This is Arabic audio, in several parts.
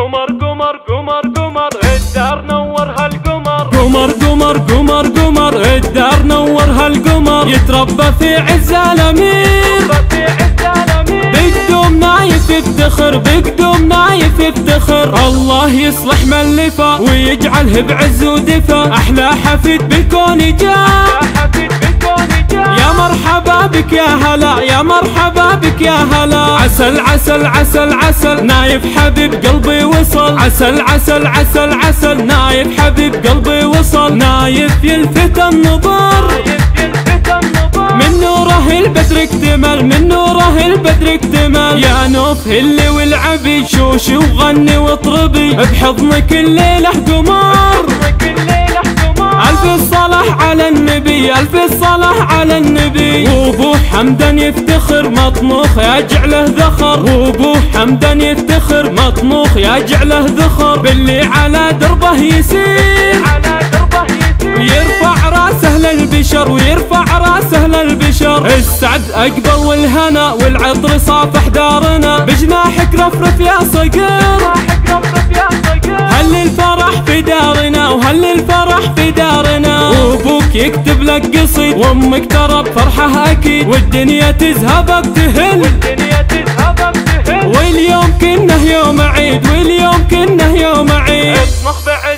قمر قمر قمر قمر الدار نور هالقمر، قمر قمر قمر قمر الدار نور هالقمر، يتربى في عز الامير، بقدوم نايف يفتخر، بقدوم نايف يفتخر. الله يصلح من لفا ويجعله بعز ودفا، احلى حفيد بالكون جاء، يا مرحبا بك يا هلا، يا مرحبا بك يا هلا. عسل عسل عسل عسل نايف حبيب قلبي وصل، عسل عسل عسل عسل نايف حبيب قلبي وصل. نايف يلفت النظر من نوره البدر اكتمل، من نوره البدر اكتمل. يا نوف هلي والعبي شوشي وغني واطربي، بحضنك الليلة قمر. ألف الصلاة على النبي، ألف الصلاة على النبي. وابو حمدان يفتخر مطموخ يجعله ذخر، وابو حمدان يفتخر مطموخ يجعله ذخر. باللي على دربه يسير يرفع راسه للبشر، ويرفع راسه للبشر. السعد اقبل والهنا والعطر صافح دارنا، بجناحك رفرف يا صقر، هل الفرح في دارنا وهل الفرح في دارنا. وابوك يكتب لك قصيد وامك ترى بفرحه اكيد، والدنيا تذهب تهل، واليوم كنه يوم عيد، واليوم كنه يوم عيد.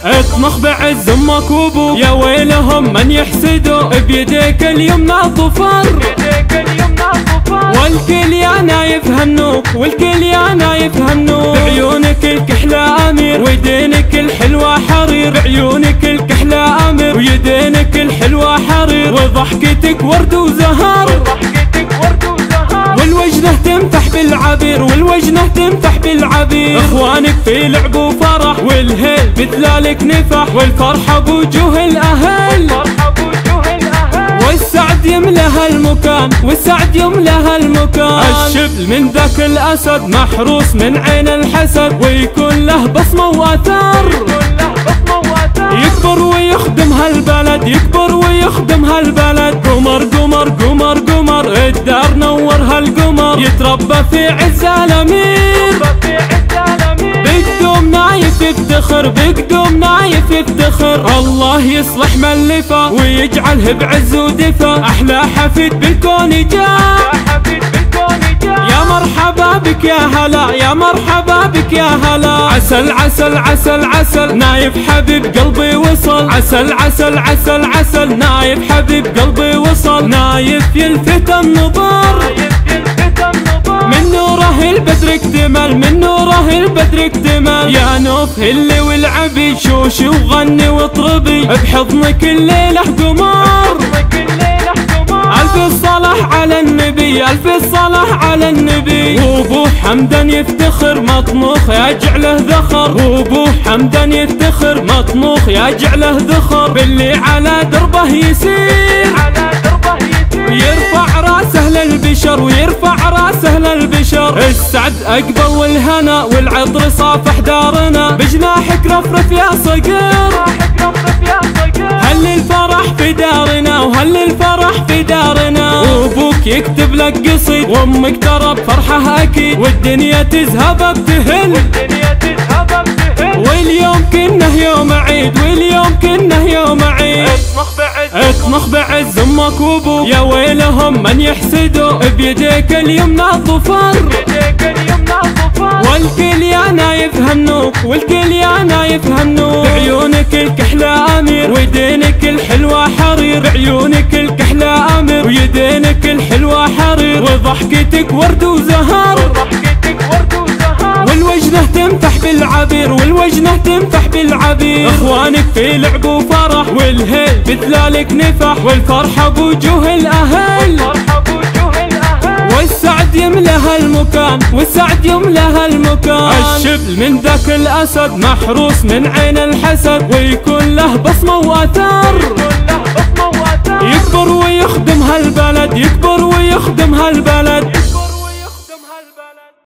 اطمخ بعز امك وابوك، يا ويلهم من يحسدوا، بيديك اليمنى ظفر، والكل يا نايف هنوك، والكل يا نايف هنوك. بعيونك الكحلة امير ويدينك الحلوة حرير، بعيونك الكحلة امير ويدينك الحلوة حرير. وضحكتك ورد وزهر، والوجنه تمتح بالعبير، والوجنه تمتح بالعبير. اخوانك في لعب وفرح، والهيل بثلالك نفح، والفرحة بوجوه الاهل، والسعد يملى هالمكان، والسعد يملى هالمكان. الشبل من ذاك الاسد محروس من عين الحسد، ويكون له بصمة واثر، يكبر ويخدم هالبلد، يكبر ويخدم هالبلد. قمر قمر قمر قمر الدار نور هالقمر، يتربى في عز الامير، بقدوم نايف يفتخر، بقدوم نايف يفتخر. الله يصلح من لفا ويجعله بعز ودفا، احلى حفيد بالكون جاء، يا مرحبا بك يا هلا، يا مرحبا بك يا هلا. عسل عسل عسل عسل نايف حبيب قلبي وصل، عسل عسل عسل عسل نايف حبيب قلبي وصل. نايف يلفت النظر من نوره البدر اكتمل، من نوره البدر اكتمل. يا نوف هلي والعبي شوشي وغني واطربي، بحضنك الليلة قمر. ألف الصلاة على النبي، ألف الصلاة على النبي. وابو حمدان يفتخر مطموخ يجعله ذخر، وابو حمدان يفتخر مطموخ يجعله ذخر. باللي على دربه يسير يرفع راسه للبشر، ويرفع راسه للبشر. السعد اقبل والهنا والعطر صافح دارنا، بجناحك رفرف يا صقر، هل الفرح في دارنا وهل الفرح في دارنا. وابوك يكتب لك قصيد وامك ترى بفرحه اكيد، والدنيا تذهب تهل، واليوم كنه يوم عيد، واليوم كنه يوم عيد. اطمخ بعز امك وابوك، يا ويلهم من يحسدوا، بيديك اليمنى ظفر، والكل يا نايف هنوك، والكل يا نايف هنوك. بعيونك الكحلة امير ويدينك الحلوة حرير، بعيونك الكحلة امير ويدينك الحلوة حرير. وضحكتك ورد وزهر، والوجنه تمتح بالعبير، والوجنه تمتح بالعبير. اخوانك في لعب وفرح، والهيل بثلالك نفح، والفرحة بوجوه الاهل، والسعد يملى هالمكان، والسعد يملى هالمكان. الشبل من ذاك الاسد محروس من عين الحسد، ويكون له بصمة واثر، يكبر ويخدم هالبلد، يكبر ويخدم هالبلد.